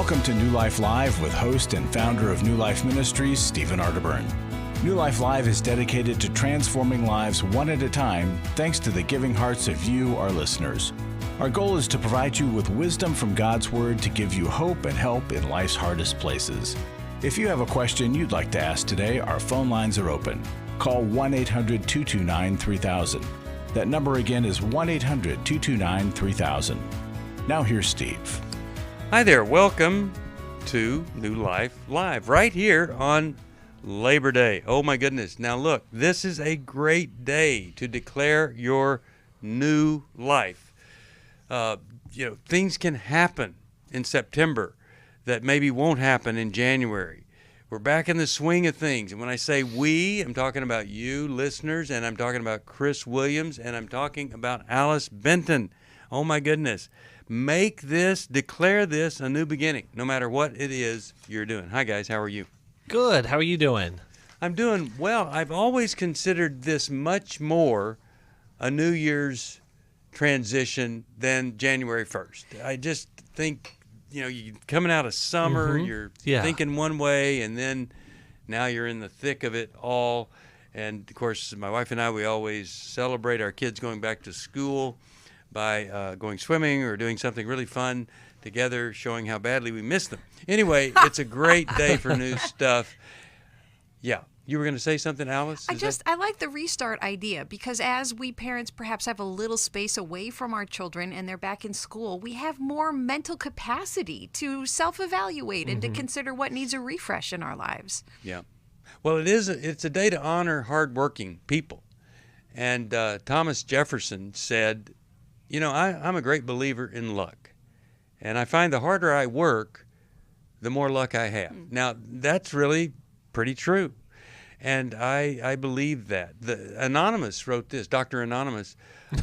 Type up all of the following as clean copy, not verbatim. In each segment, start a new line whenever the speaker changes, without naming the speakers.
Welcome to New Life Live with host and founder of New Life Ministries, Stephen Arterburn. New Life Live is dedicated to transforming lives one at a time, thanks to the giving hearts of you, our listeners. Our goal is to provide you with wisdom from God's Word to give you hope and help in life's hardest places. If you have a question you'd like to ask today, our phone lines are open. Call 1-800-229-3000. That number again is 1-800-229-3000. Now here's Steve.
Hi there, welcome to New Life Live, right here on Labor Day. Oh my goodness. Now look, this is a great day to declare your new life. Things can happen in September that maybe won't happen in January. We're back in the swing of things. And when I say we, I'm talking about you listeners, and I'm talking about Chris Williams, and I'm talking about Alice Benton. Oh my goodness. Declare this a new beginning, no matter what it is you're doing. Hi guys, how are you?
Good. How are you doing?
I'm doing well. I've always considered this much more a New Year's transition than January 1st. I just think, you're coming out of summer, you're thinking one way, and then now you're in the thick of it all. And of course, my wife and I, we always celebrate our kids going back to school by going swimming or doing something really fun together, showing how badly we miss them. Anyway, it's a great day for new stuff. Yeah. You were going to say something, Alice?
I like the restart idea, because as we parents perhaps have a little space away from our children and they're back in school, we have more mental capacity to self-evaluate and to consider what needs a refresh in our lives.
Yeah. Well, it's a day to honor hardworking people. And Thomas Jefferson said, I'm a great believer in luck. And I find the harder I work, the more luck I have. Now, that's really pretty true. And I believe that. Anonymous wrote this, Dr. Anonymous,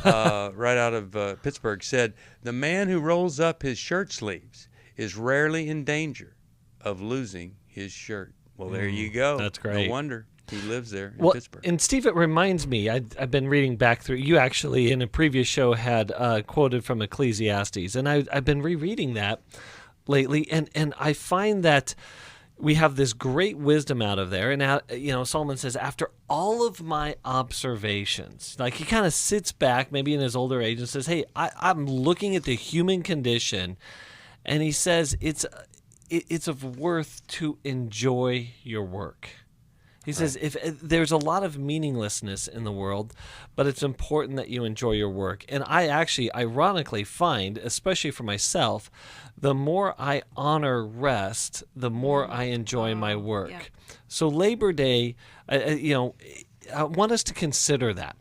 right out of Pittsburgh, said, "The man who rolls up his shirt sleeves is rarely in danger of losing his shirt." Well, there you go.
That's great.
No wonder he lives there in Pittsburgh.
And Steve, it reminds me, I've been reading back through, you actually in a previous show had quoted from Ecclesiastes, and I've been rereading that lately, and I find that we have this great wisdom out of there. And, Solomon says, after all of my observations, like he kind of sits back maybe in his older age and says, hey, I'm looking at the human condition. And he says, it's of worth to enjoy your work. He says, if there's a lot of meaninglessness in the world, but it's important that you enjoy your work. And I actually, ironically, find, especially for myself, the more I honor rest, the more I enjoy my work. Yeah. So Labor Day, I want us to consider that.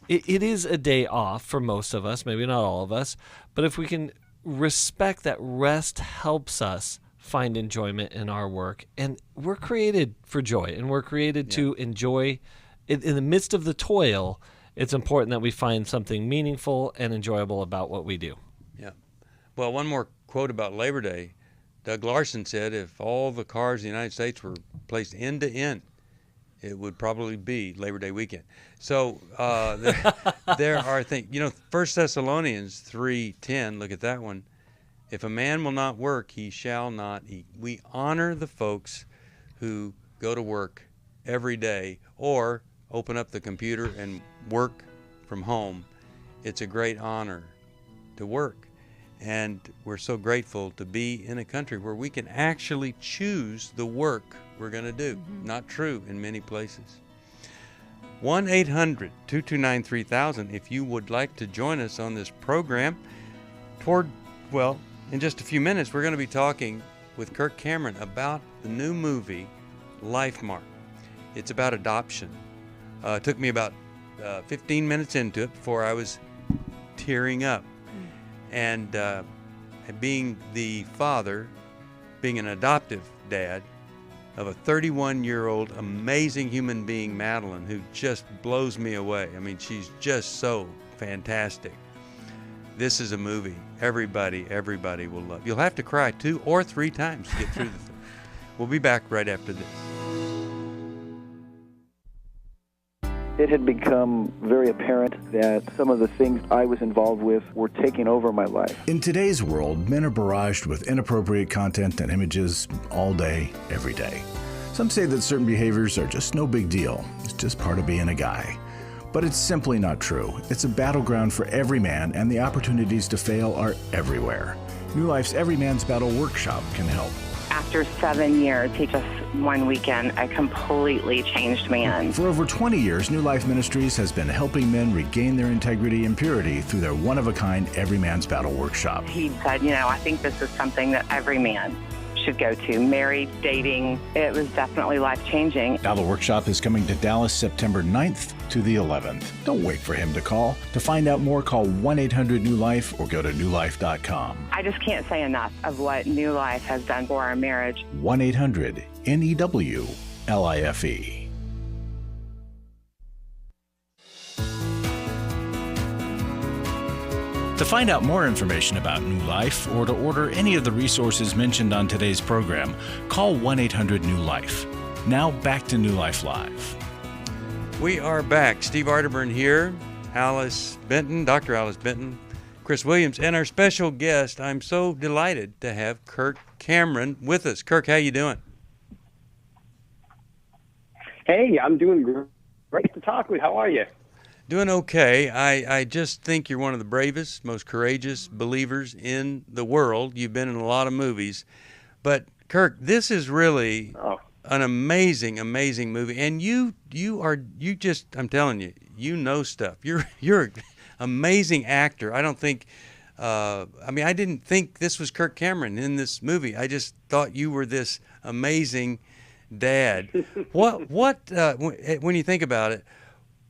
It is a day off for most of us, maybe not all of us, but if we can respect that rest helps us find enjoyment in our work. And we're created for joy, and we're created to enjoy. In the midst of the toil, it's important that we find something meaningful and enjoyable about what we do.
Yeah. Well, one more quote about Labor Day. Doug Larson said if all the cars in the United States were placed end to end, it would probably be Labor Day weekend. So there are things, 1 Thessalonians 3:10, look at that one. If a man will not work, he shall not eat. We honor the folks who go to work every day or open up the computer and work from home. It's a great honor to work. And we're so grateful to be in a country where we can actually choose the work we're going to do. Not true in many places. 1-800-229-3000 if you would like to join us on this program. In just a few minutes, we're going to be talking with Kirk Cameron about the new movie, Life Mark. It's about adoption. It took me about 15 minutes into it before I was tearing up. And being the father, being an adoptive dad of a 31-year-old amazing human being, Madeline, who just blows me away. I mean, she's just so fantastic. This is a movie everybody will love. You'll have to cry 2 or 3 times to get through the thing. We'll be back right after this.
It had become very apparent that some of the things I was involved with were taking over my life.
In today's world, men are barraged with inappropriate content and images all day, every day. Some say that certain behaviors are just no big deal. It's just part of being a guy. But it's simply not true. It's a battleground for every man, and the opportunities to fail are everywhere. New Life's Every Man's Battle Workshop can help.
After 7 years, he just one weekend, a completely changed man.
For over 20 years, New Life Ministries has been helping men regain their integrity and purity through their one-of-a-kind Every Man's Battle Workshop.
He said, I think this is something that every man should go to. Married, dating, it was definitely life-changing.
Now the workshop is coming to Dallas September 9th to the 11th. Don't wait for him to call. To find out more, call 1-800-NEW-LIFE or go to newlife.com.
I just can't say enough of what New Life has done for our marriage.
1-800-NEWLIFE. To find out more information about New Life or to order any of the resources mentioned on today's program, call 1-800-NEW-LIFE. Now back to New Life Live.
We are back. Steve Arterburn here, Alice Benton, Dr. Alice Benton, Chris Williams, and our special guest. I'm so delighted to have Kirk Cameron with us. Kirk, how you doing?
Hey, I'm doing great to talk with. How are you?
Doing okay. I just think you're one of the bravest, most courageous believers in the world. You've been in a lot of movies. But, Kirk, this is really an amazing, amazing movie. And I'm telling you, you know stuff. You're an amazing actor. I don't think, I didn't think this was Kirk Cameron in this movie. I just thought you were this amazing dad. When you think about it,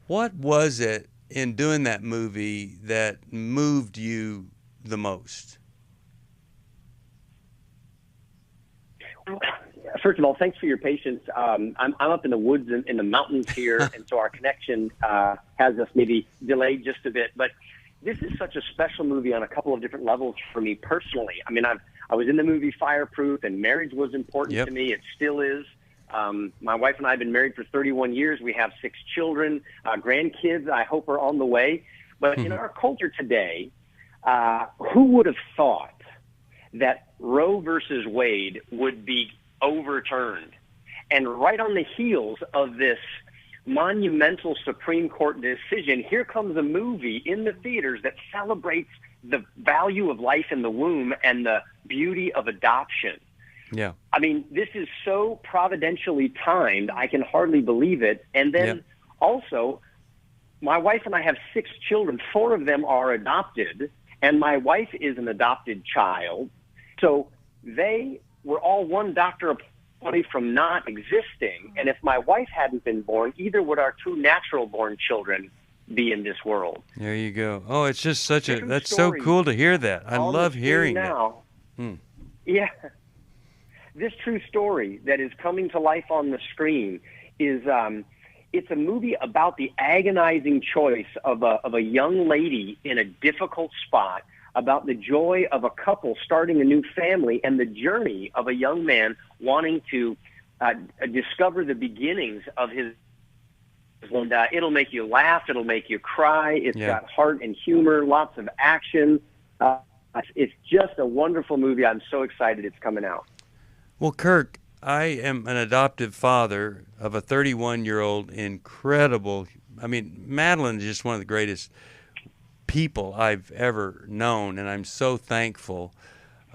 what was it in doing that movie that moved you the most?
First of all, thanks for your patience. I'm up in the woods in the mountains here, and so our connection has us maybe delayed just a bit. But this is such a special movie on a couple of different levels for me personally. I mean, I was in the movie Fireproof, and marriage was important to me. It still is. My wife and I have been married for 31 years. We have 6 children, grandkids, I hope, are on the way. But in our culture today, who would have thought that Roe versus Wade would be overturned? And right on the heels of this monumental Supreme Court decision, here comes a movie in the theaters that celebrates the value of life in the womb and the beauty of adoption.
Yeah.
I mean, this is so providentially timed, I can hardly believe it. And then also, my wife and I have 6 children. 4 of them are adopted, and my wife is an adopted child. So they were all one doctor away from not existing. And if my wife hadn't been born, either would our 2 natural-born children be in this world.
There you go. Oh, it's just that's
story.
So cool to hear that. I love hearing that.
Yeah. This true story that is coming to life on the screen is it's a movie about the agonizing choice of a young lady in a difficult spot, about the joy of a couple starting a new family, and the journey of a young man wanting to discover the beginnings of his. And it'll make you laugh. It'll make you cry. It's got heart and humor, lots of action. It's just a wonderful movie. I'm so excited it's coming out.
Well, Kirk, I am an adoptive father of a 31-year-old incredible. I mean, Madeline is just one of the greatest people I've ever known, and I'm so thankful.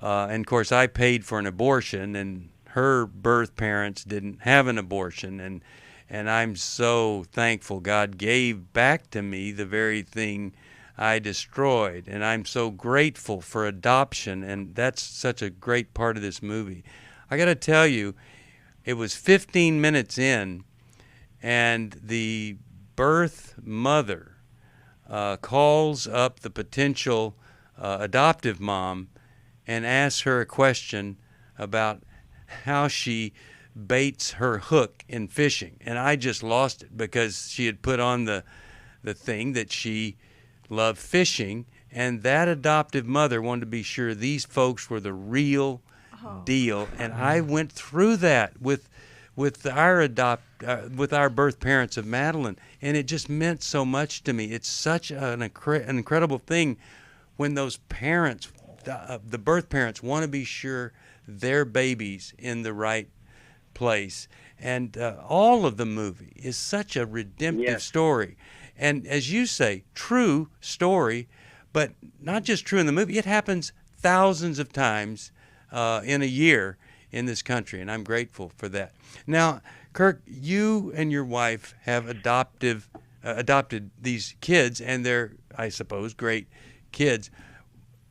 And, of course, I paid for an abortion, and her birth parents didn't have an abortion, and I'm so thankful God gave back to me the very thing I destroyed, and I'm so grateful for adoption, and that's such a great part of this movie. I got to tell you, it was 15 minutes in, and the birth mother calls up the potential adoptive mom and asks her a question about how she baits her hook in fishing. And I just lost it because she had put on the thing that she loved fishing, and that adoptive mother wanted to be sure these folks were the real deal. And I went through that with with with our birth parents of Madeline, and it just meant so much to me. It's such an incredible thing when those parents, the birth parents, want to be sure their baby's in the right place. And all of the movie is such a redemptive story. And as you say, true story, but not just true in the movie. It happens thousands of times in a year in this country, and I'm grateful for that. Now, Kirk, you and your wife have adopted these kids, and they're, I suppose, great kids.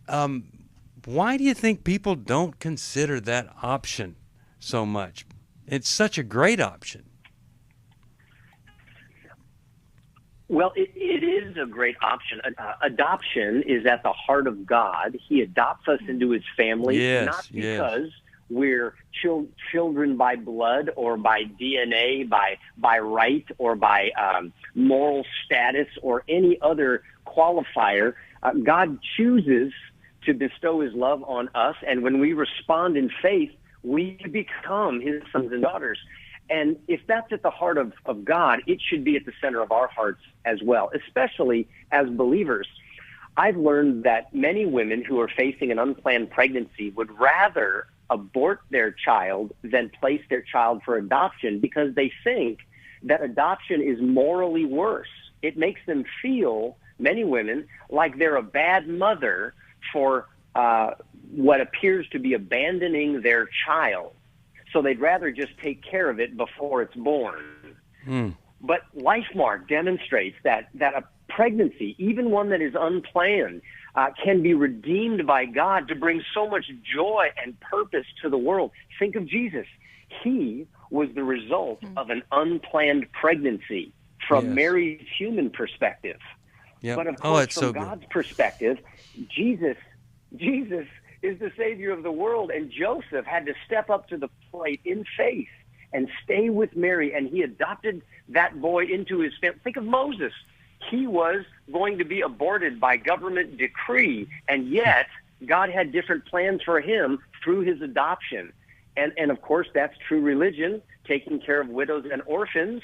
Why do you think people don't consider that option so much? It's such a great option.
Well, it is a great option. Adoption is at the heart of God. He adopts us into his family, not because we're children by blood or by DNA, by right or by moral status or any other qualifier. God chooses to bestow his love on us, and when we respond in faith, we become his sons and daughters. And if that's at the heart of God, it should be at the center of our hearts as well, especially as believers. I've learned that many women who are facing an unplanned pregnancy would rather abort their child than place their child for adoption because they think that adoption is morally worse. It makes them feel, many women, like they're a bad mother for what appears to be abandoning their child. So they'd rather just take care of it before it's born. But LifeMark demonstrates that a pregnancy, even one that is unplanned, can be redeemed by God to bring so much joy and purpose to the world. Think of Jesus. He was the result of an unplanned pregnancy from Mary's human perspective. But of course, from God's perspective, Jesus is the Savior of the world, and Joseph had to step up to the plate in faith and stay with Mary, and he adopted that boy into his family. Think of Moses. He was going to be aborted by government decree, and yet God had different plans for him through his adoption. And of course, that's true religion, taking care of widows and orphans,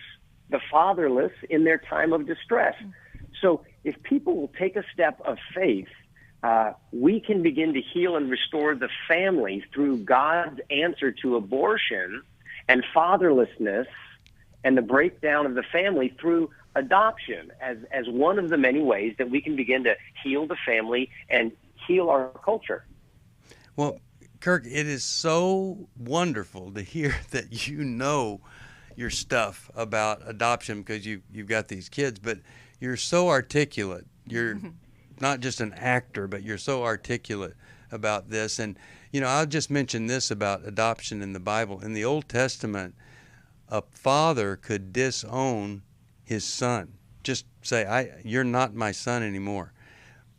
the fatherless in their time of distress. So if people will take a step of faith, we can begin to heal and restore the family through God's answer to abortion and fatherlessness and the breakdown of the family through adoption as one of the many ways that we can begin to heal the family and heal our culture.
Well, Kirk, it is so wonderful to hear that you know your stuff about adoption because you've got these kids, but you're so articulate. You're not just an actor, but you're so articulate about this. And, I'll just mention this about adoption in the Bible. In the Old Testament, a father could disown his son. Just say, you're not my son anymore.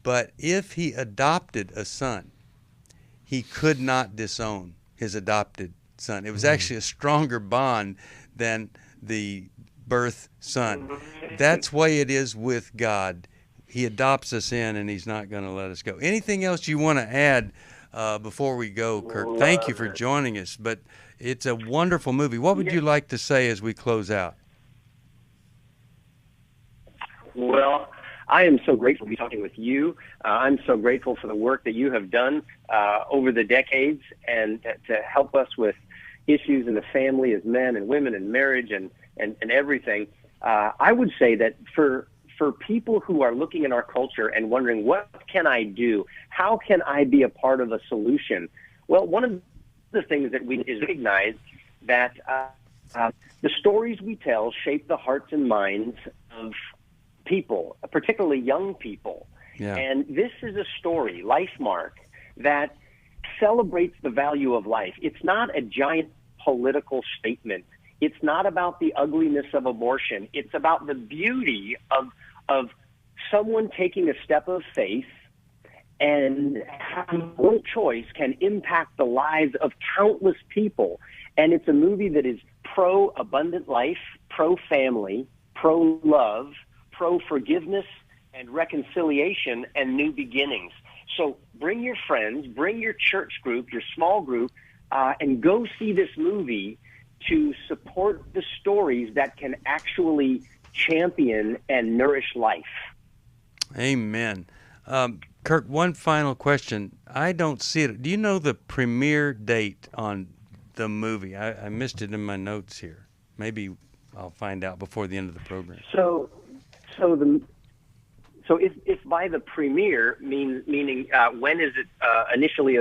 But if he adopted a son, he could not disown his adopted son. It was actually a stronger bond than the birth son. That's the way it is with God. He adopts us in, and he's not going to let us go. Anything else you want to add before we go, Kirk? Thank you for joining us, but it's a wonderful movie. What would you like to say as we close out?
Well, I am so grateful to be talking with you. I'm so grateful for the work that you have done over the decades and to help us with issues in the family as men and women and marriage and everything. I would say that for people who are looking at our culture and wondering, what can I do? How can I be a part of a solution? Well, one of the things that we recognize that the stories we tell shape the hearts and minds of people, particularly young people. And this is a story, LifeMark, that celebrates the value of life. It's not a giant political statement. It's not about the ugliness of abortion. It's about the beauty of someone taking a step of faith and having one choice can impact the lives of countless people. And it's a movie that is pro-abundant life, pro-family, pro-love, pro-forgiveness and reconciliation and new beginnings. So bring your friends, bring your church group, your small group, and go see this movie to support the stories that can actually champion and nourish life.
Amen. Kirk, one final question. I don't see it. Do you know the premiere date on the movie? I missed it in my notes here. Maybe I'll find out before the end of the program.
So if by the premiere meaning when is it initially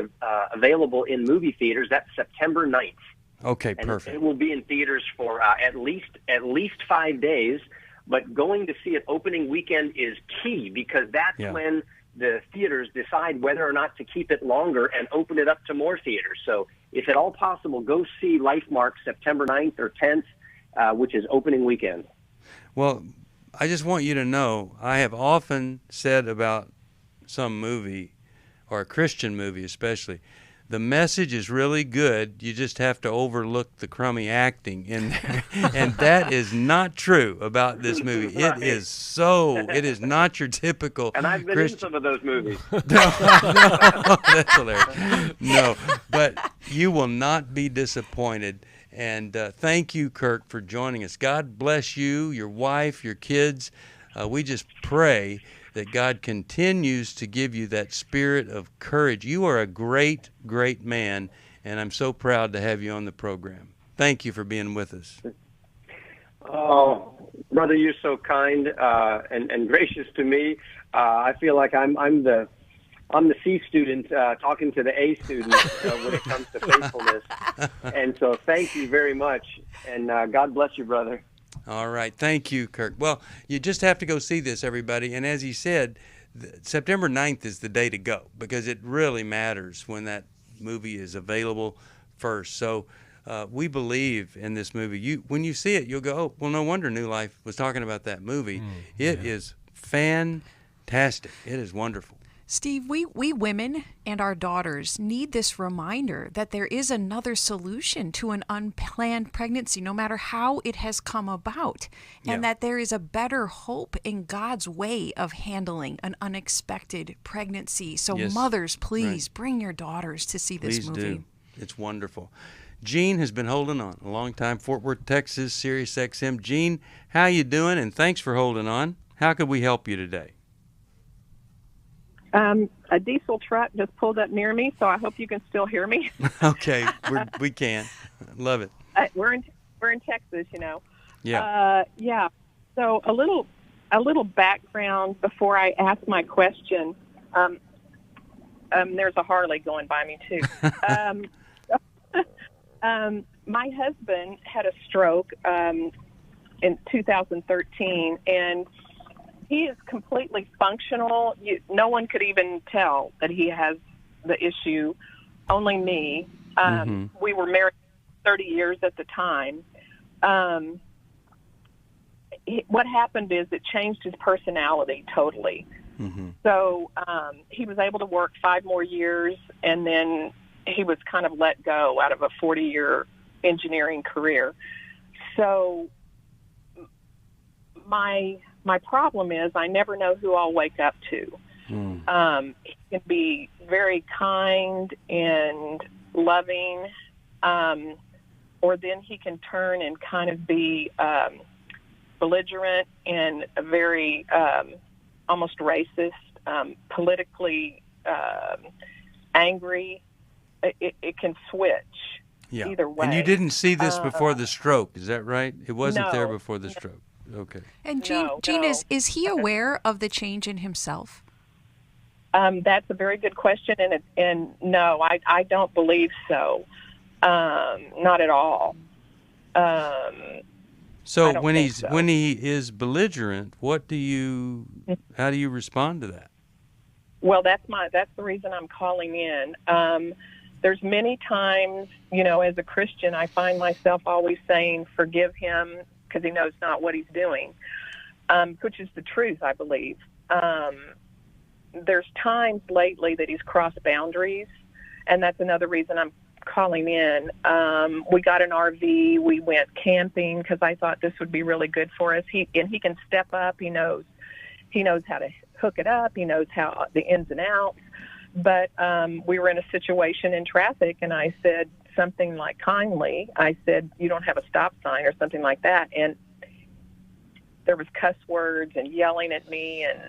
available in movie theaters? That's September 9th.
Okay,
and
perfect.
It will be in theaters for at least 5 days. But going to see it opening weekend is key, because that's when the theaters decide whether or not to keep it longer and open it up to more theaters. So if at all possible, go see LifeMark September 9th or 10th, which is opening weekend.
Well, I just want you to know, I have often said about some movie, or a Christian movie especially, the message is really good. You just have to overlook the crummy acting in there. And that is not true about this movie.
Right.
It is not your typical
And I've been
Christian.
in some of those movies.
No, that's hilarious. No, but you will not be disappointed. And thank you, Kirk, for joining us. God bless you, your wife, your kids. We just pray that God continues to give you that spirit of courage. You are a great, great man, and I'm so proud to have you on the program. Thank you for being with us.
Oh, brother, you're so kind and gracious to me. I feel like I'm the C student talking to the A student when it comes to faithfulness. And so thank you very much, and God bless you, brother.
All right. Thank you, Kirk. Well, you just have to go see this, everybody. And as he said, September 9th is the day to go, because it really matters when that movie is available first. So we believe in this movie. When you see it, you'll go, oh, well, no wonder New Life was talking about that movie. It is fantastic. It is wonderful.
Steve, we women and our daughters need this reminder that there is another solution to an unplanned pregnancy, no matter how it has come about, and that there is a better hope in God's way of handling an unexpected pregnancy. So mothers, please bring your daughters to see this movie.
Please do. It's wonderful. Gene has been holding on a long time, Fort Worth, Texas, Sirius XM. Gene, how you doing? And thanks for holding on. How could we help you today?
A diesel truck just pulled up near me, so I hope you can still hear me.
Okay, we can. Love it.
We're in Texas, you know.
Yeah.
Yeah. So a little background before I ask my question. There's a Harley going by me too. My husband had a stroke in 2013, and he is completely functional. No one could even tell that he has the issue, only me. We were married 30 years at the time. What happened is it changed his personality totally. So he was able to work 5 more years, and then he was kind of let go out of a 40-year engineering career. So my problem is I never know who I'll wake up to. He can be very kind and loving, or then he can turn and kind of be belligerent and very almost racist, politically angry. It can switch either way.
And you didn't see this before the stroke, is that right? It wasn't there before the stroke. Okay.
And Gene, is he aware of the change in himself?
That's a very good question, and no, I don't believe so. Not at all.
So when he is belligerent, how do you respond to that?
Well, that's the reason I'm calling in. There's many times, as a Christian, I find myself always saying, "Forgive him," because he knows not what he's doing, which is the truth, I believe. There's times lately that he's crossed boundaries, and that's another reason I'm calling in. We got an RV. We went camping because I thought this would be really good for us. He can step up. He knows how to hook it up. He knows how the ins and outs. But we were in a situation in traffic, and I said, something like kindly, I said, you don't have a stop sign or something like that. And there was cuss words and yelling at me, and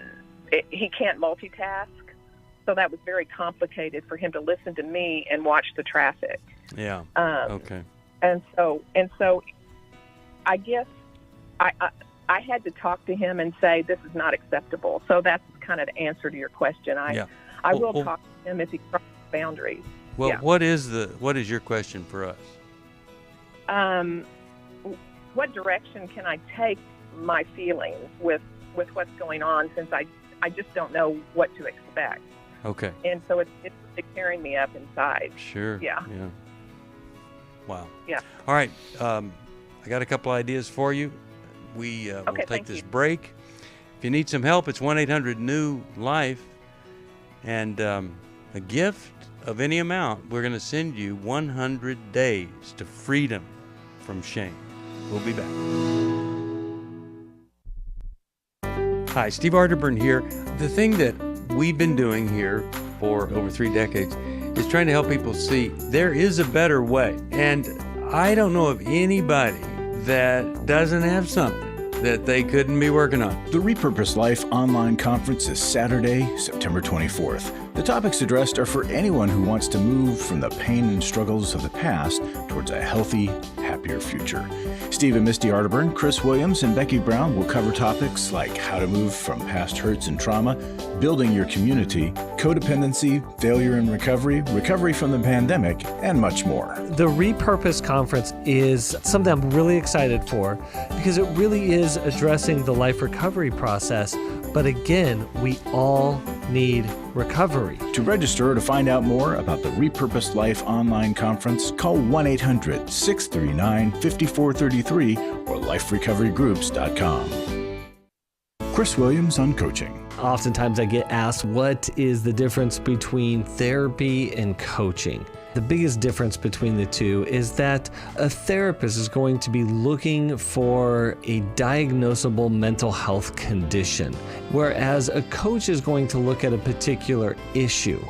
he can't multitask. So that was very complicated for him to listen to me and watch the traffic.
Yeah. Okay.
And so I guess I had to talk to him and say, this is not acceptable. So that's kind of the answer to your question. I will talk to him if he crosses boundaries.
Well, what is your question for us?
What direction can I take my feelings with what's going on, since I just don't know what to expect.
Okay.
And so it's tearing me up inside.
Sure.
Yeah.
Wow.
Yeah.
All right. I got a couple ideas for you. We will take this break. If you need some help, it's 1-800-NEW-LIFE. And a gift of any amount, we're going to send you 100 days to freedom from shame. We'll be back. Hi, Steve Arterburn here. The thing that we've been doing here for over 3 decades is trying to help people see there is a better way. And I don't know of anybody that doesn't have something that they couldn't be working on.
The Repurpose Life online conference is Saturday, September 24th. The topics addressed are for anyone who wants to move from the pain and struggles of the past towards a healthy, happier future. Steve and Misty Arterburn, Chris Williams, and Becky Brown will cover topics like how to move from past hurts and trauma, building your community, codependency, failure and recovery, recovery from the pandemic, and much more.
The Repurpose Conference is something I'm really excited for because it really is addressing the life recovery process. But again, we all need recovery.
To register or to find out more about the Repurposed Life online conference, call 1-800-639-5433 or liferecoverygroups.com. Chris Williams on coaching.
Oftentimes I get asked, what is the difference between therapy and coaching? The biggest difference between the two is that a therapist is going to be looking for a diagnosable mental health condition, whereas a coach is going to look at a particular issue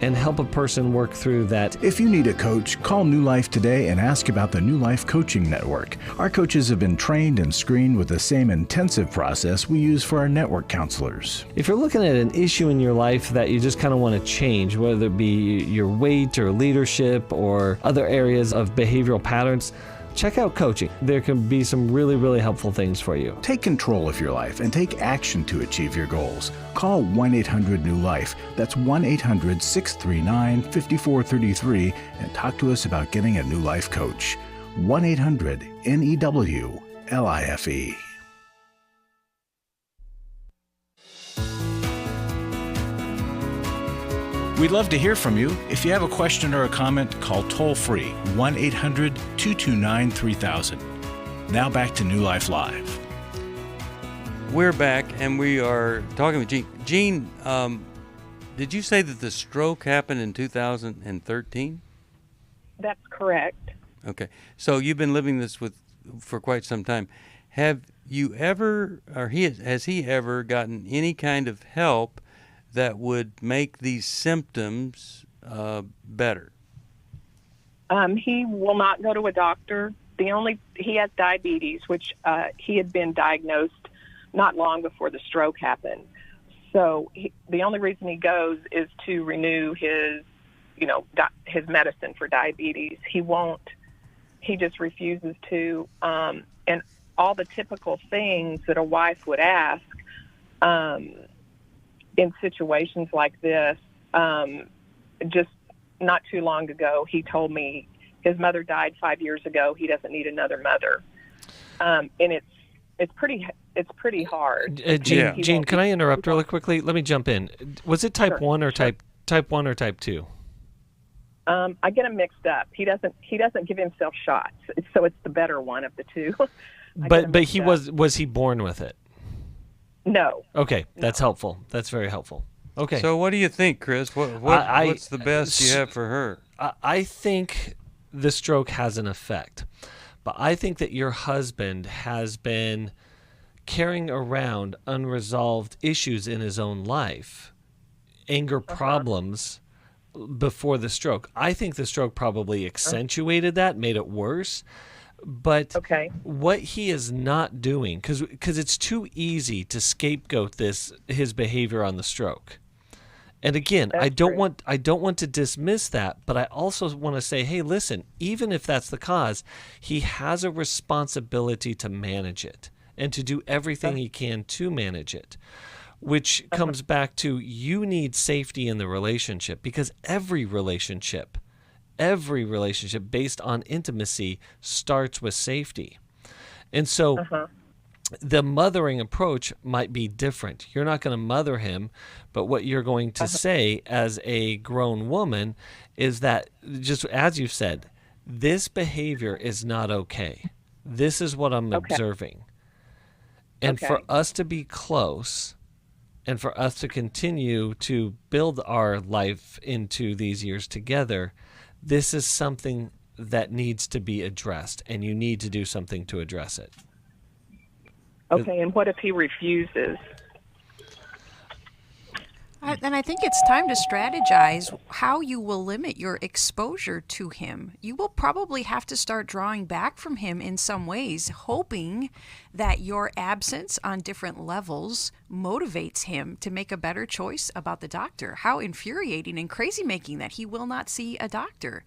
and help a person work through that.
If you need a coach, call New Life today and ask about the New Life Coaching Network. Our coaches have been trained and screened with the same intensive process we use for our network counselors.
If you're looking at an issue in your life that you just kind of want to change, whether it be your weight or leadership or other areas of behavioral patterns, check out coaching. There can be some really, really helpful things for you.
Take control of your life and take action to achieve your goals. Call 1-800-NEW-LIFE. That's 1-800-639-5433 and talk to us about getting a New Life coach. 1-800-NEW-LIFE. We'd love to hear from you. If you have a question or a comment, call toll-free 1-800-229-3000. Now back to New Life Live.
We're back, and we are talking with Gene. Gene, did you say that the stroke happened in 2013?
That's correct.
Okay. So you've been living this for quite some time. Have you ever, or has he ever gotten any kind of help that would make these symptoms better?
He will not go to a doctor. He has diabetes, which he had been diagnosed not long before the stroke happened. So the only reason he goes is to renew his medicine for diabetes. He just refuses to. And all the typical things that a wife would ask, in situations like this, just not too long ago, he told me his mother died 5 years ago. He doesn't need another mother, and it's pretty hard.
Gene, can I interrupt really quickly? Let me jump in. Was it type 1 or type 1 or type 2?
I get them mixed up. He doesn't give himself shots, so it's the better one of the two.
But was he born with it?
No.
Okay, that's helpful. That's very helpful. Okay.
So what do you think, Chris? What's the best you have for her?
I think the stroke has an effect, but I think that your husband has been carrying around unresolved issues in his own life, anger problems, before the stroke. I think the stroke probably accentuated that, made it worse. But what he is not doing, because it's too easy to scapegoat his behavior on the stroke. And again, I don't want to dismiss that, but I also want to say, hey, listen, even if that's the cause, he has a responsibility to manage it and to do everything he can to manage it, which comes back to you need safety in the relationship, because every relationship based on intimacy starts with safety. And so the mothering approach might be different. You're not going to mother him, but what you're going to say as a grown woman is that, just as you said, this behavior is not okay. This is what I'm observing. And for us to be close and for us to continue to build our life into these years together, this is something that needs to be addressed, and you need to do something to address it.
Okay, and what if he refuses?
Then I think it's time to strategize how you will limit your exposure to him. You will probably have to start drawing back from him in some ways, hoping that your absence on different levels motivates him to make a better choice about the doctor. How infuriating and crazy-making that he will not see a doctor.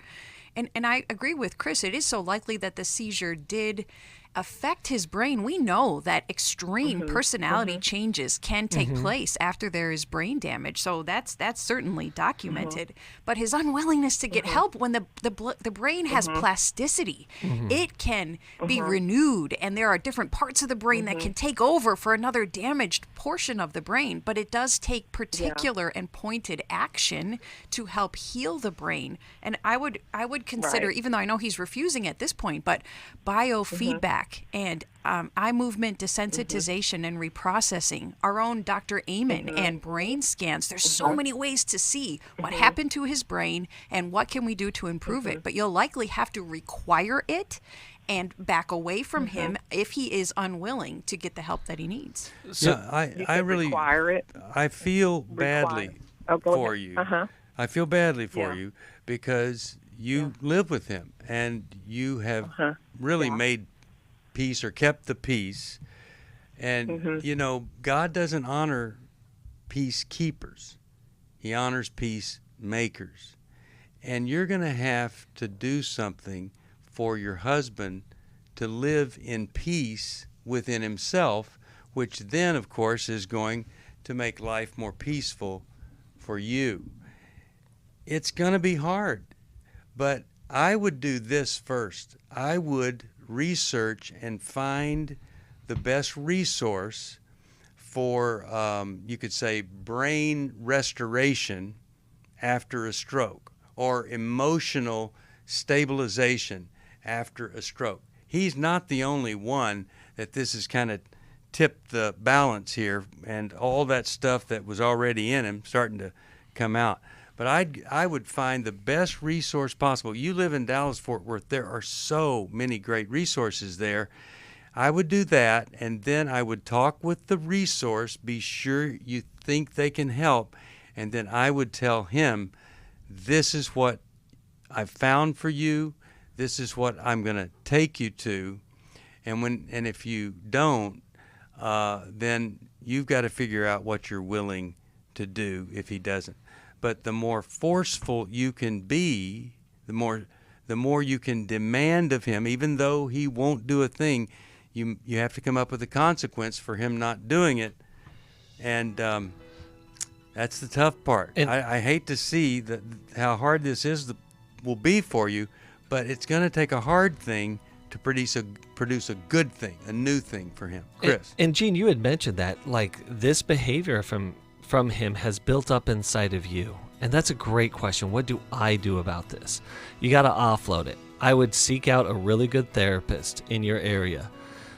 And I agree with Chris. It is so likely that the seizure did affect his brain. We know that extreme personality changes can take place after there is brain damage, so that's certainly documented. But his unwillingness to get help when the brain has plasticity, it can be renewed, and there are different parts of the brain that can take over for another damaged portion of the brain. But it does take particular and pointed action to help heal the brain. And I would consider, even though I know he's refusing at this point, but biofeedback and eye movement desensitization and reprocessing, our own Dr. Amen, and brain scans. There's so many ways to see what happened to his brain and what can we do to improve it. But you'll likely have to require it and back away from him if he is unwilling to get the help that he needs.
So I really
require it.
I feel badly for you. I feel badly for you because you live with him and you have really made peace or kept the peace. And, you know, God doesn't honor peacekeepers. He honors peacemakers. And you're going to have to do something for your husband to live in peace within himself, which then, of course, is going to make life more peaceful for you. It's going to be hard, but I would do this first. I would research and find the best resource for, you could say, brain restoration after a stroke or emotional stabilization after a stroke. He's not the only one that this has kind of tipped the balance here, and all that stuff that was already in him starting to come out. But I would find the best resource possible. You live in Dallas-Fort Worth. There are so many great resources there. I would do that, and then I would talk with the resource, be sure you think they can help, and then I would tell him, this is what I've found for you. This is what I'm going to take you to. And if you don't, then you've got to figure out what you're willing to do if he doesn't. But the more forceful you can be, the more you can demand of him, even though he won't do a thing, you have to come up with a consequence for him not doing it. And that's the tough part. I hate to see how hard this will be for you, but it's going to take a hard thing to produce a good thing, a new thing for him. Chris.
And Gene, you had mentioned that, like, this behavior from him has built up inside of you. And that's a great question. What do I do about this? You got to offload it. I would seek out a really good therapist in your area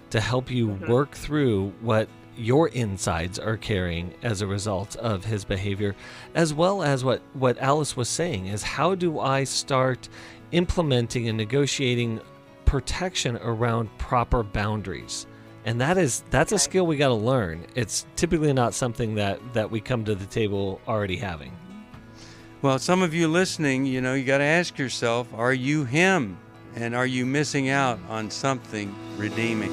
to help you work through what your insides are carrying as a result of his behavior, as well as what Alice was saying is, how do I start implementing and negotiating protection around proper boundaries? And that's a skill we got to learn. It's typically not something that we come to the table already having.
Well, some of you listening, you got to ask yourself, are you him? And are you missing out on something redeeming?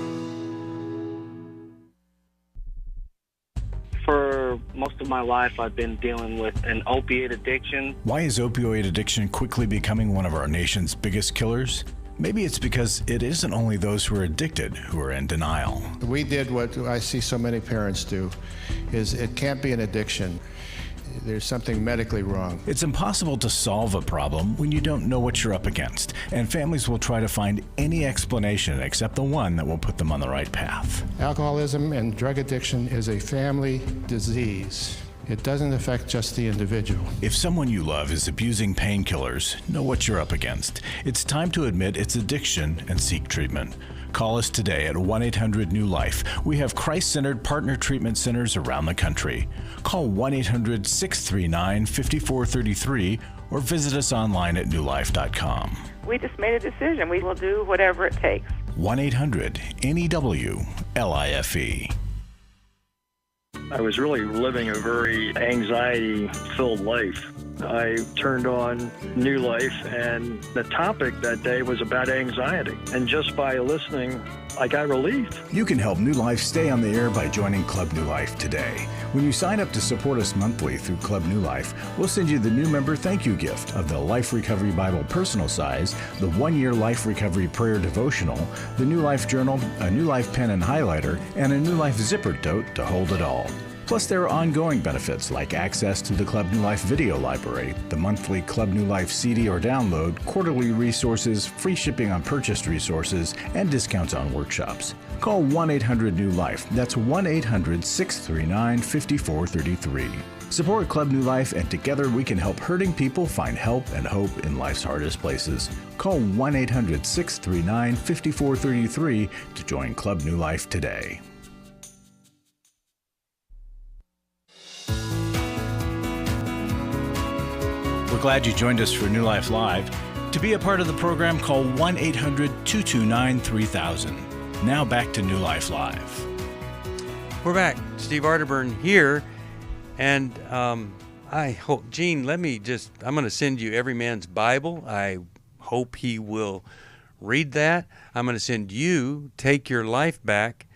For most of my life, I've been dealing with an opiate addiction.
Why is opioid addiction quickly becoming one of our nation's biggest killers? Maybe it's because it isn't only those who are addicted who are in denial.
We did what I see so many parents do, is it can't be an addiction. There's something medically wrong.
It's impossible to solve a problem when you don't know what you're up against, and families will try to find any explanation except the one that will put them on the right path.
Alcoholism and drug addiction is a family disease. It doesn't affect just the individual.
If someone you love is abusing painkillers, know what you're up against. It's time to admit it's addiction and seek treatment. Call us today at 1-800-NEW-LIFE. We have Christ-centered partner treatment centers around the country. Call 1-800-639-5433 or visit us online at newlife.com.
We just made a decision. We will do whatever it takes.
1-800-NEW-LIFE.
I was really living a very anxiety-filled life. I turned on New Life, and the topic that day was about anxiety. And just by listening, I got relief.
You can help New Life stay on the air by joining Club New Life today. When you sign up to support us monthly through Club New Life, we'll send you the new member thank you gift of the Life Recovery Bible personal size, the 1-year Life Recovery Prayer Devotional, the New Life Journal, a New Life pen and highlighter, and a New Life zipper tote to hold it all. Plus, there are ongoing benefits like access to the Club New Life video library, the monthly Club New Life CD or download, quarterly resources, free shipping on purchased resources, and discounts on workshops. Call 1-800-NEW-LIFE. That's 1-800-639-5433. Support Club New Life, and together we can help hurting people find help and hope in life's hardest places. Call 1-800-639-5433 to join Club New Life today. We're glad you joined us for New Life Live. To be a part of the program, call 1-800-229-3000. Now back to New Life Live.
We're back. Steve Arterburn here. And I hope, Gene, I'm going to send you Every Man's Bible. I hope he will read that. I'm going to send you Take Your Life Back,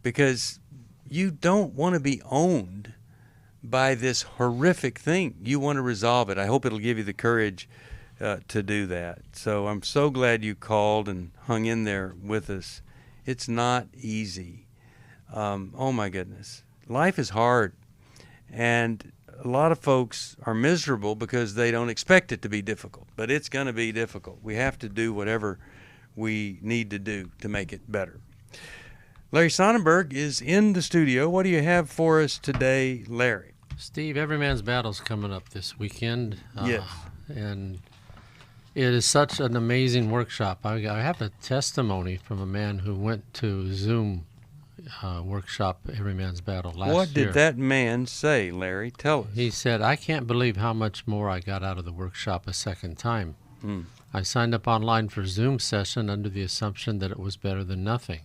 because you don't want to be owned by this horrific thing. You want to resolve it. I hope it'll give you the courage to do that. So I'm so glad you called and hung in there with us. It's not easy. Oh my goodness. Life is hard. And a lot of folks are miserable because they don't expect it to be difficult. But it's going to be difficult. We have to do whatever we need to do to make it better. Larry Sonnenberg is in the studio. What do you have for us today, Larry?
Steve, Every Man's Battle's coming up this weekend.
Yes.
And it is such an amazing workshop. I have a testimony from a man who went to Zoom workshop Every Man's Battle last year.
What did that man say, Larry? Tell us.
He said, I can't believe how much more I got out of the workshop a second time. I signed up online for a Zoom session under the assumption that it was better than nothing.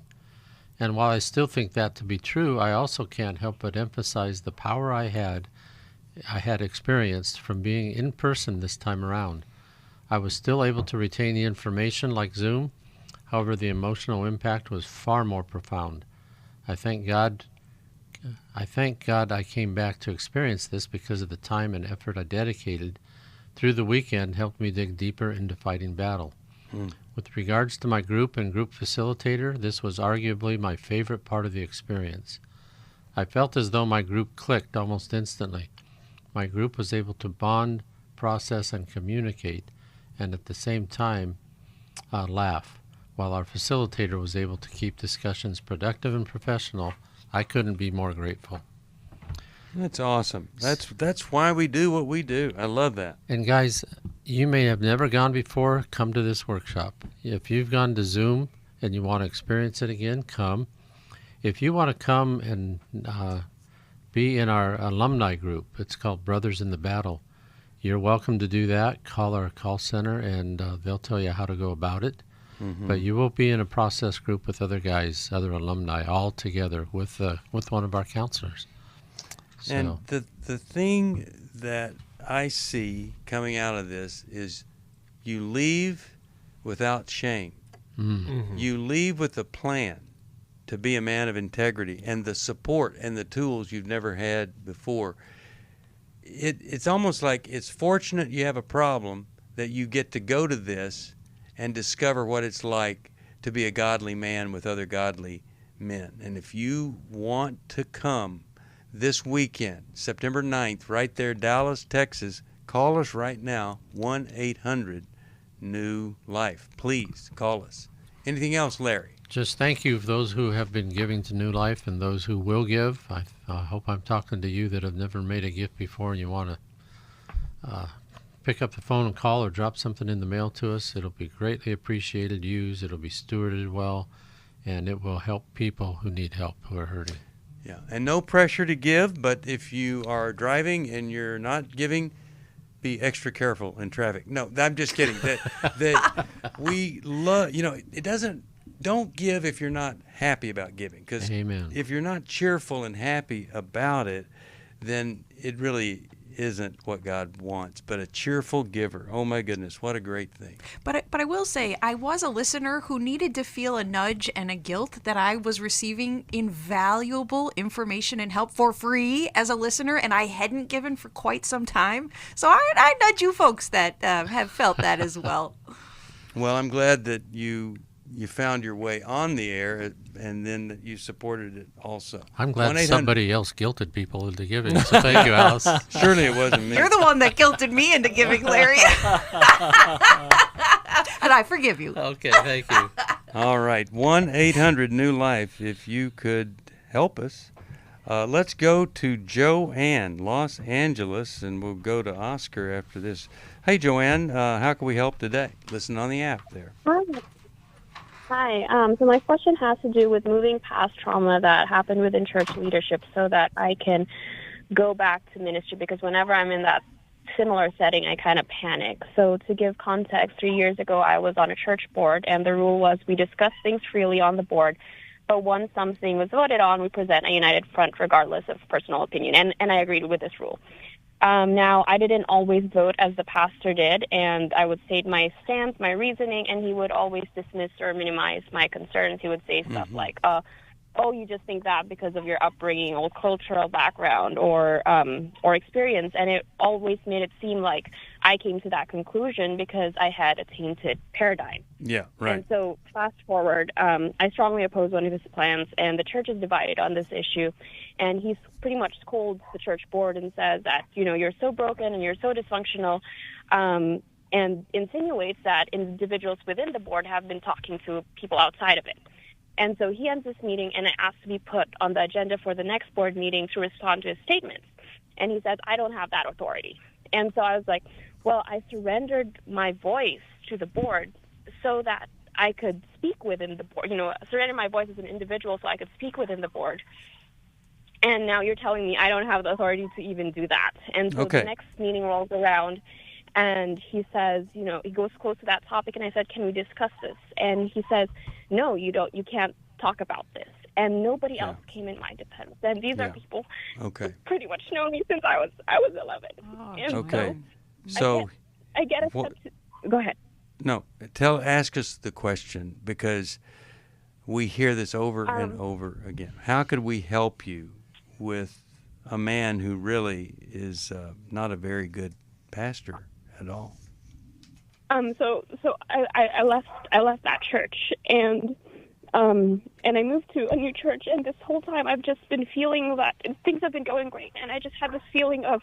And while I still think that to be true, I also can't help but emphasize the power I had experienced from being in person this time around. I was still able to retain the information like Zoom. However, the emotional impact was far more profound. I thank God I came back to experience this, because of the time and effort I dedicated through the weekend helped me dig deeper into fighting battle. With regards to my group and group facilitator, this was arguably my favorite part of the experience. I felt as though my group clicked almost instantly. My group was able to bond, process, and communicate, and at the same time laugh. While our facilitator was able to keep discussions productive and professional, I couldn't be more grateful.
That's awesome. That's why we do what we do. I love that.
And guys, you may have never gone before, come to this workshop. If you've gone to Zoom and you want to experience it again, come. If you want to come and be in our alumni group, it's called Brothers in the Battle, you're welcome to do that. Call our call center and they'll tell you how to go about it. But you will be in a process group with other guys, other alumni, all together with one of our counselors. So.
And the thing that I see coming out of this is you leave without shame. Mm-hmm. You leave with a plan to be a man of integrity and the support and the tools you've never had before. It's almost like it's fortunate you have a problem that you get to go to this and discover what it's like to be a godly man with other godly men. And if you want to come this weekend, September 9th, right there, Dallas, Texas, call us right now, 1-800-NEW-LIFE. Please call us. Anything else, Larry?
Just thank you for those who have been giving to New Life and those who will give. I hope I'm talking to you that have never made a gift before and you want to pick up the phone and call or drop something in the mail to us. It'll be greatly appreciated, used, it'll be stewarded well, and it will help people who need help, who are hurting.
Yeah, and no pressure to give, but if you are driving and you're not giving, be extra careful in traffic. No, I'm just kidding. That we love, it doesn't, don't give if you're not happy about giving. Because if you're not cheerful and happy about it, then it really isn't what God wants, but a cheerful giver. Oh my goodness, what a great thing.
But I will say, I was a listener who needed to feel a nudge and a guilt that I was receiving invaluable information and help for free as a listener, and I hadn't given for quite some time. So I nudge you folks that have felt that as well.
Well, I'm glad that you found your way on the air, and then that you supported it also.
I'm glad somebody else guilted people into giving, so thank you, Alice.
Surely it wasn't me.
You're the one that guilted me into giving, Larry. And I forgive you.
Okay, thank you.
All right, 1-800-NEW-LIFE, if you could help us. Let's go to Joanne, Los Angeles, and we'll go to Oscar after this. Hey, Joanne, how can we help today? Listen on the app there.
Hi. So my question has to do with moving past trauma that happened within church leadership so that I can go back to ministry, because whenever I'm in that similar setting, I kind of panic. So to give context, 3 years ago, I was on a church board, and the rule was we discuss things freely on the board, but once something was voted on, we present a united front regardless of personal opinion, and I agreed with this rule. Now, I didn't always vote as the pastor did, and I would state my stance, my reasoning, and he would always dismiss or minimize my concerns. He would say stuff like, oh, you just think that because of your upbringing or cultural background or experience, and it always made it seem like I came to that conclusion because I had a tainted paradigm.
Yeah, right.
And so fast forward, I strongly oppose one of his plans, and the church is divided on this issue. And he pretty much scolds the church board and says that, you're so broken and you're so dysfunctional, and insinuates that individuals within the board have been talking to people outside of it. And so he ends this meeting, and it asks to be put on the agenda for the next board meeting to respond to his statements. And he says, I don't have that authority. And so I was like, well, I surrendered my voice to the board so that I could speak within the board, surrender my voice as an individual so I could speak within the board. And now you're telling me I don't have the authority to even do that. And so the next meeting rolls around, and he says, he goes close to that topic, and I said, can we discuss this? And he says, no, you can't talk about this. And nobody else came in my defense. And these are people who pretty much know me since I was 11.
Okay. So
I get a go ahead.
No, ask us the question, because we hear this over and over again. How could we help you with a man who really is not a very good pastor at all?
So I left that church, and I moved to a new church, and this whole time I've just been feeling that things have been going great, and I just had this feeling of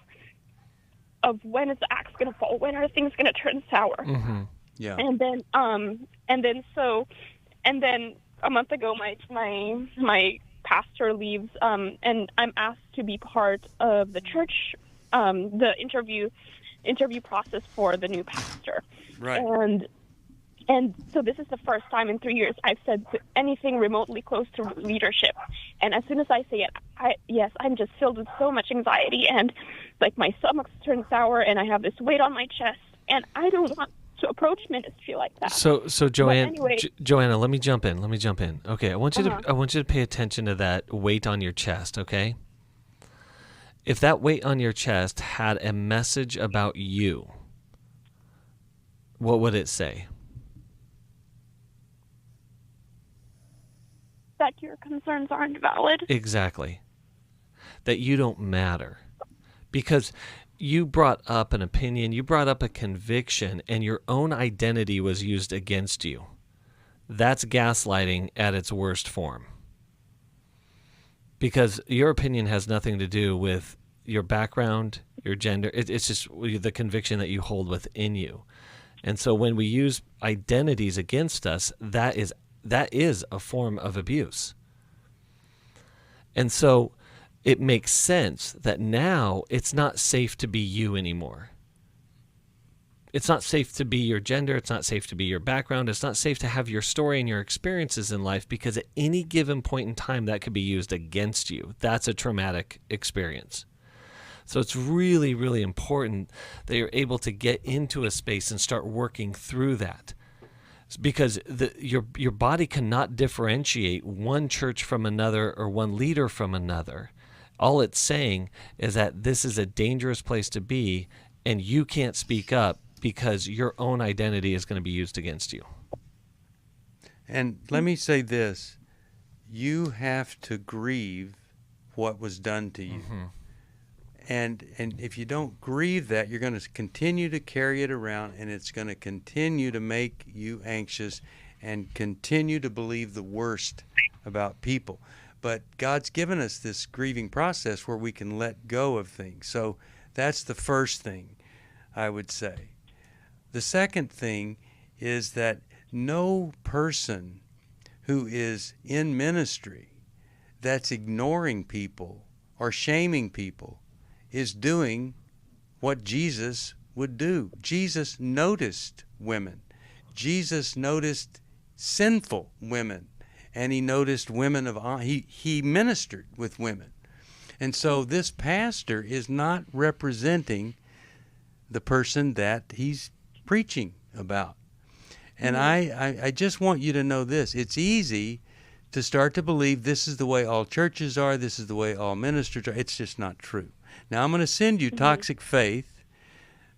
when is the axe going to fall? When are things going to turn sour?
Mm-hmm. Yeah.
And then a month ago, my pastor leaves, and I'm asked to be part of the church, the interview process for the new pastor.
Right.
And so this is the first time in 3 years I've said anything remotely close to leadership. And as soon as I say it, I'm just filled with so much anxiety, and like my stomach's turned sour, and I have this weight on my chest, and I don't want to approach ministry like that.
So Joanne,
anyway,
Joanna, let me jump in. Okay, I want you to pay attention to that weight on your chest, okay? if that weight on your chest had a message about you, what would it say?
That your concerns aren't valid.
Exactly. That you don't matter. Because you brought up an opinion, you brought up a conviction, and your own identity was used against you. That's gaslighting at its worst form. Because your opinion has nothing to do with your background, your gender. It's just the conviction that you hold within you. And so when we use identities against us, that is a form of abuse. And so it makes sense that now it's not safe to be you anymore. It's not safe to be your gender. It's not safe to be your background. It's not safe to have your story and your experiences in life, because at any given point in time that could be used against you. That's a traumatic experience. So it's really, really important that you're able to get into a space and start working through that. Because your body cannot differentiate one church from another or one leader from another. All it's saying is that this is a dangerous place to be, and you can't speak up because your own identity is going to be used against you.
And let me say this. You have to grieve what was done to you. Mm-hmm. And if you don't grieve that, you're going to continue to carry it around, and it's going to continue to make you anxious and continue to believe the worst about people. But God's given us this grieving process where we can let go of things. So that's the first thing I would say. The second thing is that no person who is in ministry that's ignoring people or shaming people is doing what Jesus would do. Jesus noticed women. Jesus noticed sinful women, and he noticed women of honor. He ministered with women. And so this pastor is not representing the person that he's preaching about. And I just want you to know this. It's easy to start to believe this is the way all churches are, this is the way all ministers are. It's just not true. Now, I'm going to send you Toxic Faith,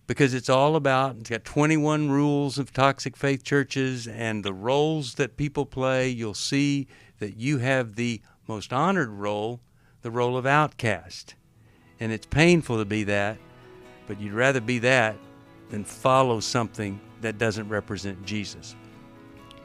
because it's got 21 rules of toxic faith churches and the roles that people play. You'll see that you have the most honored role, the role of outcast. And it's painful to be that, but you'd rather be that than follow something that doesn't represent Jesus.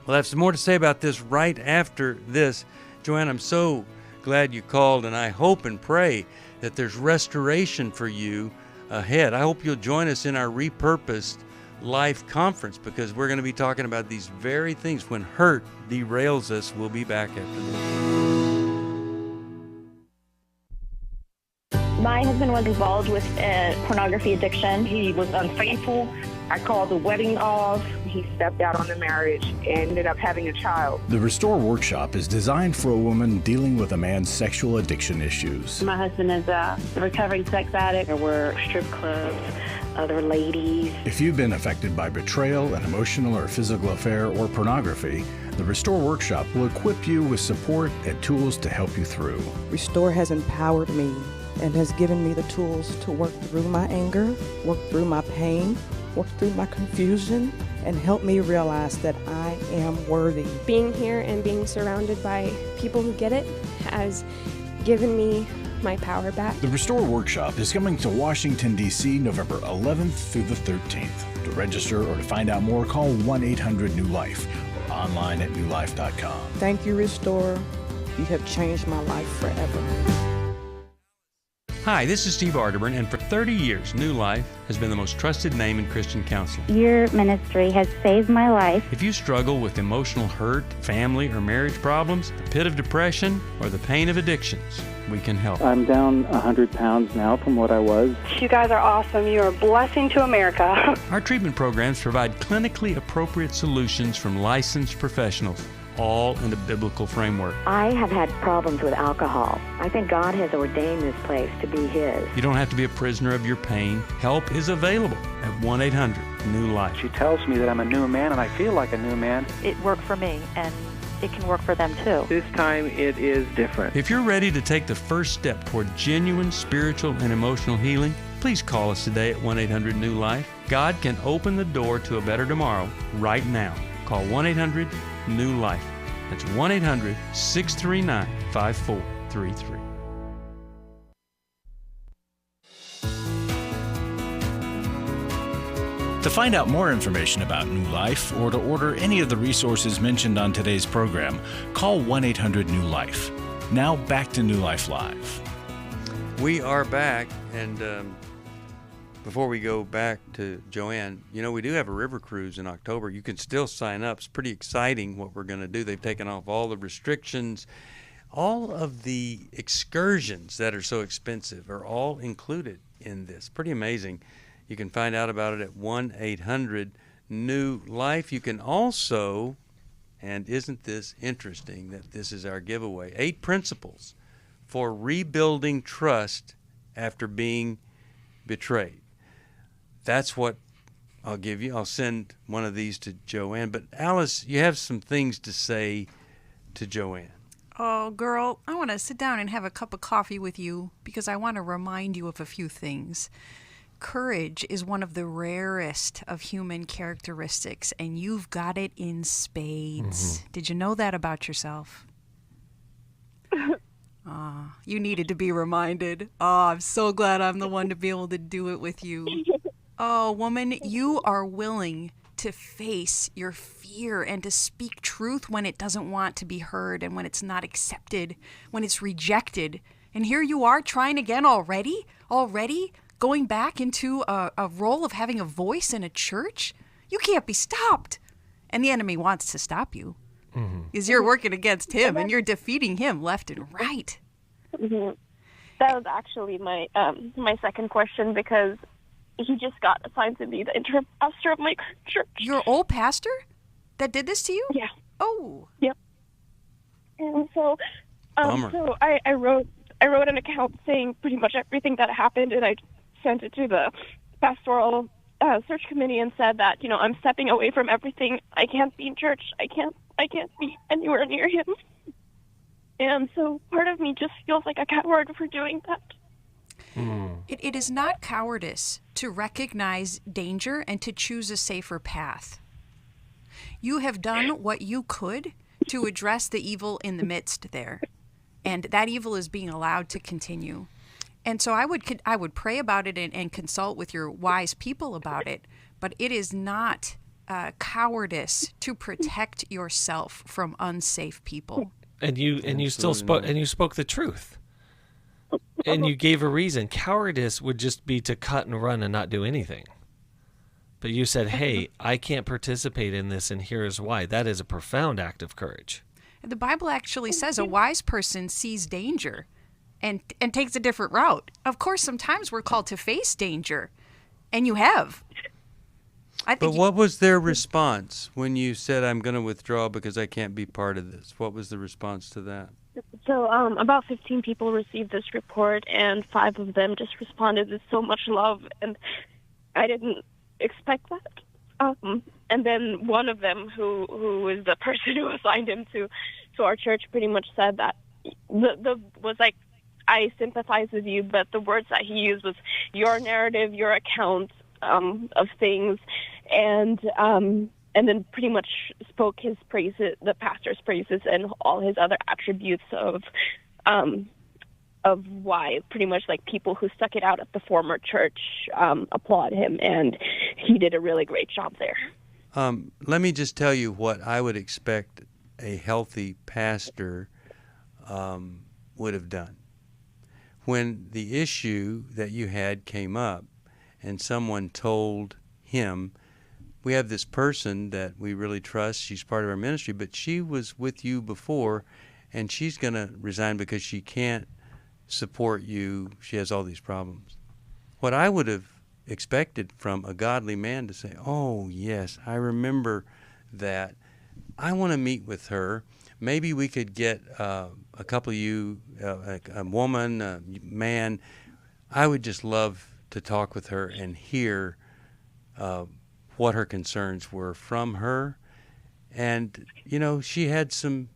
Well, I have some more to say about this right after this. Joanne, I'm so glad you called, and I hope and pray that there's restoration for you ahead. I hope you'll join us in our Repurposed Life Conference, because we're going to be talking about these very things. When hurt derails us, we'll be back after this.
My husband was involved with pornography addiction. He was unfaithful. I called the wedding off. He stepped out on the marriage and ended up having a child.
The Restore Workshop is designed for a woman dealing with a man's sexual addiction issues.
My husband is a recovering sex addict. There were strip clubs, other ladies.
If you've been affected by betrayal, an emotional or physical affair, or pornography, the Restore Workshop will equip you with support and tools to help you through.
Restore has empowered me and has given me the tools to work through my anger, work through my pain, work through my confusion, and help me realize that I am worthy.
Being here and being surrounded by people who get it has given me my power back.
The Restore Workshop is coming to Washington, D.C. November 11th through the 13th. To register or to find out more, call 1-800-NEW-LIFE or online at newlife.com.
Thank you, Restore. You have changed my life forever.
Hi, this is Steve Arterburn, and for 30 years, New Life has been the most trusted name in Christian counseling.
Your ministry has saved my life.
If you struggle with emotional hurt, family or marriage problems, the pit of depression, or the pain of addictions, we can help.
I'm down 100 pounds now from what I was.
You guys are awesome. You are a blessing to America.
Our treatment programs provide clinically appropriate solutions from licensed professionals, all in a biblical framework.
I have had problems with alcohol. I think God has ordained this place to be His.
You don't have to be a prisoner of your pain. Help is available at 1-800-NEW-LIFE.
She tells me that I'm a new man, and I feel like a new man.
It worked for me, and
it can work for them too.
This time it is different.
If you're ready to take the first step toward genuine spiritual and emotional healing, please call us today at 1-800-NEW-LIFE. God can open the door to a better tomorrow right now. Call 1-800-NEW-LIFE. That's 1-800-639-5433.
To find out more information about New Life or to order any of the resources mentioned on today's program, call 1-800-NEW-LIFE. Now back to New Life Live.
We are back, and before we go back to Joanne, we do have a river cruise in October. You can still sign up. It's pretty exciting what we're going to do. They've taken off all the restrictions. All of the excursions that are so expensive are all included in this. Pretty amazing. You can find out about it at 1-800-NEW-LIFE. You can also, and isn't this interesting that this is our giveaway, 8 principles for rebuilding trust after being betrayed. That's what I'll give you. I'll send one of these to Joanne. But Alice, you have some things to say to Joanne.
Oh, girl, I want to sit down and have a cup of coffee with you because I want to remind you of a few things. Courage is one of the rarest of human characteristics, and you've got it in spades. Mm-hmm. Did you know that about yourself? You needed to be reminded. Oh, I'm so glad I'm the one to be able to do it with you. Oh, woman, you are willing to face your fear and to speak truth when it doesn't want to be heard and when it's not accepted, when it's rejected. And here you are trying again already, going back into a role of having a voice in a church. You can't be stopped. And the enemy wants to stop you. Because you're working against him and you're defeating him left and right.
Mm-hmm. That was actually my second question, because he just got assigned to be the interim pastor of my church.
Your old pastor that did this to you?
Yeah.
Oh.
Yep. And so,
Bummer.
so I wrote an account saying pretty much everything that happened, and I sent it to the pastoral search committee and said that, I'm stepping away from everything. I can't be in church. I can't be anywhere near him. And so part of me just feels like a coward for doing that.
It is not cowardice to recognize danger and to choose a safer path. You have done what you could to address the evil in the midst there, and that evil is being allowed to continue. And so I would pray about it and consult with your wise people about it, but it is not cowardice to protect yourself from unsafe people.
And you still spoke the truth. And you gave a reason. Cowardice would just be to cut and run and not do anything. But you said, hey, I can't participate in this, and here's why. That is a profound act of courage.
The Bible actually says a wise person sees danger and takes a different route. Of course, sometimes we're called to face danger, and you have.
But what was their response when you said, I'm going to withdraw because I can't be part of this? What was the response to that?
So about 15 people received this report, and 5 of them just responded with so much love, and I didn't expect that. And then one of them, who is the person who assigned him to our church, pretty much said that was like, I sympathize with you, but the words that he used was your narrative, your account of things, and then pretty much spoke his praises, the pastor's praises, and all his other attributes of why pretty much like people who stuck it out at the former church applaud him, and he did a really great job there.
Let me just tell you what I would expect a healthy pastor would have done. When the issue that you had came up and someone told him, we have this person that we really trust, she's part of our ministry, but she was with you before, and she's going to resign because she can't support you. She has all these problems. What I would have expected from a godly man to say, oh, yes, I remember that. I want to meet with her. Maybe we could get a couple of you, a woman, a man. I would just love to talk with her and hear what her concerns were from her, And, she had some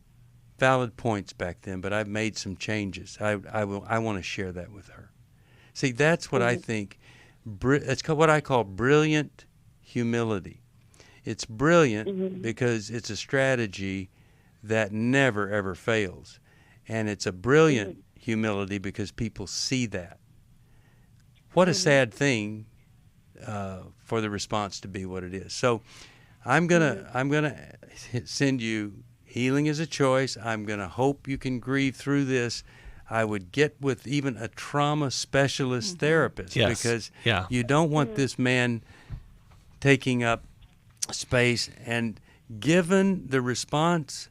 valid points back then, but I've made some changes. I want to share that with her. See, that's what I think, it's what I call brilliant humility. It's brilliant because it's a strategy that never, ever fails. And it's a brilliant humility because people see that. What a sad thing for the response to be what it is. So I'm gonna send you Healing is a Choice. I'm gonna hope you can grieve through this. I would get with even a trauma specialist therapist because you don't want this man taking up space. And given the response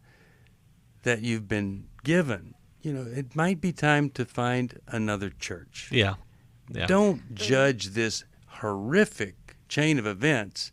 that you've been given, it might be time to find another church.
Yeah.
Don't judge this horrific chain of events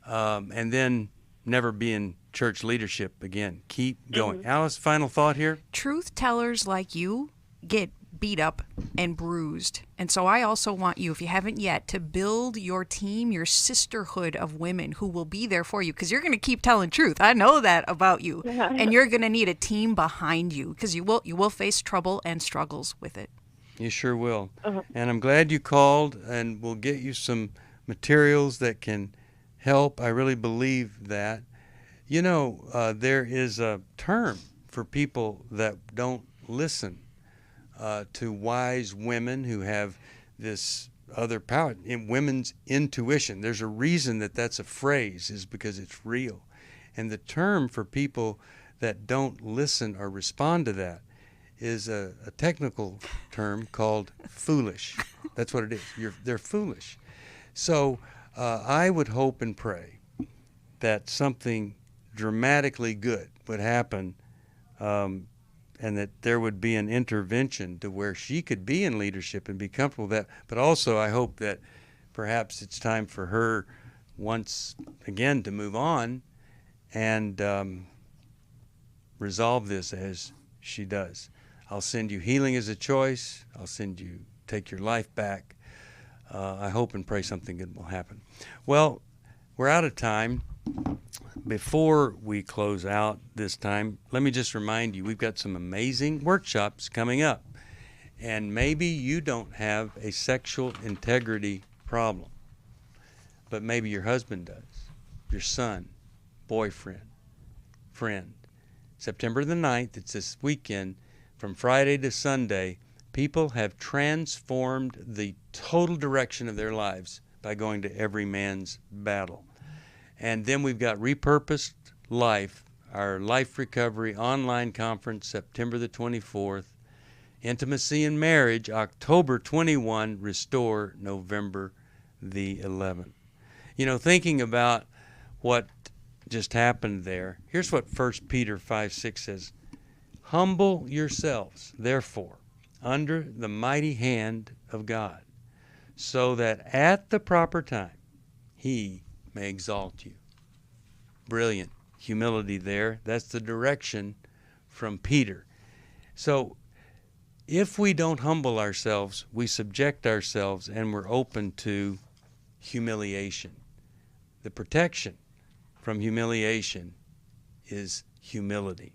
and then never be in church leadership again. Keep going. Alice, final thought here?
Truth tellers like you get beat up and bruised. And so I also want you, if you haven't yet, to build your team, your sisterhood of women who will be there for you, because you're going to keep telling truth. I know that about you. And you're going to need a team behind you because you will face trouble and struggles with it.
You sure will. And I'm glad you called, and we'll get you some materials that can help. I really believe that. There is a term for people that don't listen to wise women who have this other power, in women's intuition. There's a reason that that's a phrase, is because it's real. And the term for people that don't listen or respond to that is a technical term called foolish. That's what it is. They're foolish. So I would hope and pray that something dramatically good would happen, and that there would be an intervention to where she could be in leadership and be comfortable with that. But also I hope that perhaps it's time for her once again to move on and resolve this as she does. I'll send you Healing is a Choice. I'll send you Take Your Life Back. I hope and pray something good will happen. Well, we're out of time. Before we close out this time, let me just remind you, we've got some amazing workshops coming up. And maybe you don't have a sexual integrity problem, but maybe your husband does, your son, boyfriend, friend. September the 9th, it's this weekend, from Friday to Sunday, people have transformed the total direction of their lives by going to Every Man's Battle. And then we've got Repurposed Life, our Life Recovery online conference, September the 24th. Intimacy and Marriage, October 21, Restore, November the 11th. Thinking about what just happened there, here's what 1 Peter 5:6 says. Humble yourselves, therefore, under the mighty hand of God, so that at the proper time He may exalt you. Brilliant humility there. That's the direction from Peter. So if we don't humble ourselves, we subject ourselves and we're open to humiliation. The protection from humiliation is humility.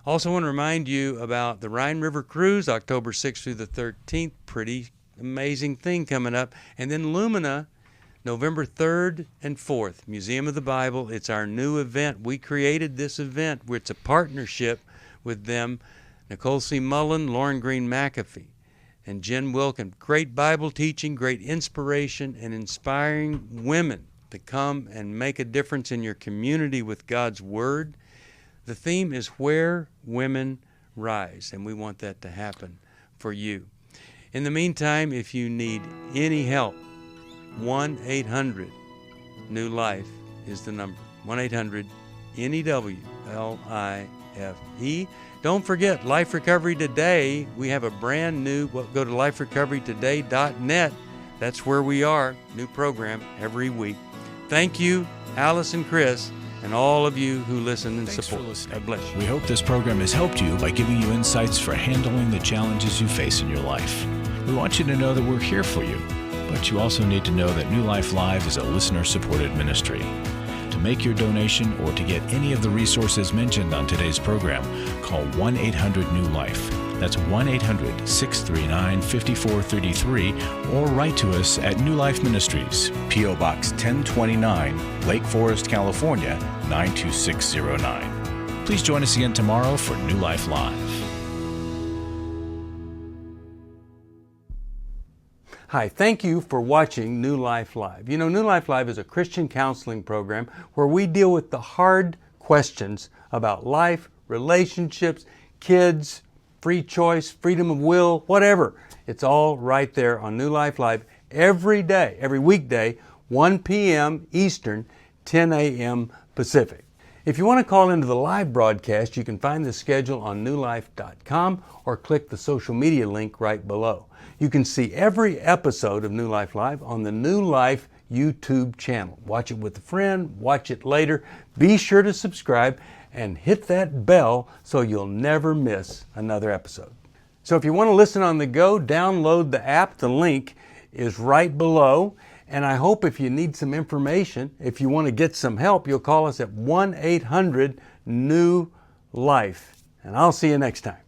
Also want to remind you about the Rhine River Cruise, October 6th through the 13th. Pretty amazing thing coming up. And then Lumina, November 3rd and 4th, Museum of the Bible. It's our new event. We created this event. It's a partnership with them. Nicole C. Mullen, Lauren Green McAfee, and Jen Wilkin. Great Bible teaching, great inspiration, and inspiring women to come and make a difference in your community with God's Word. The theme is Where Women Rise, and we want that to happen for you. In the meantime, if you need any help, 1-800-NEW-LIFE is the number. 1-800-NEW-LIFE. Don't forget, Life Recovery Today. We have a brand new, go to liferecoverytoday.net. That's where we are. New program every week. Thank you, Alice and Chris, and all of you who listen and support. God bless you.
We hope this program has helped you by giving you insights for handling the challenges you face in your life. We want you to know that we're here for you, but you also need to know that New Life Live is a listener-supported ministry. To make your donation or to get any of the resources mentioned on today's program, call 1-800-NEW-LIFE. That's 1-800-639-5433, or write to us at New Life Ministries, P.O. Box 1029, Lake Forest, California, 92609. Please join us again tomorrow for New Life Live.
Hi, thank you for watching New Life Live. You know, New Life Live is a Christian counseling program where we deal with the hard questions about life, relationships, kids, free choice, freedom of will, whatever. It's all right there on New Life Live every day, every weekday, 1 p.m. Eastern, 10 a.m. Pacific. If you want to call into the live broadcast, you can find the schedule on newlife.com or click the social media link right below. You can see every episode of New Life Live on the New Life YouTube channel. Watch it with a friend, watch it later. Be sure to subscribe and hit that bell so you'll never miss another episode. So if you want to listen on the go, download the app. The link is right below. And I hope if you need some information, if you want to get some help, you'll call us at 1-800-NEW-LIFE. And I'll see you next time.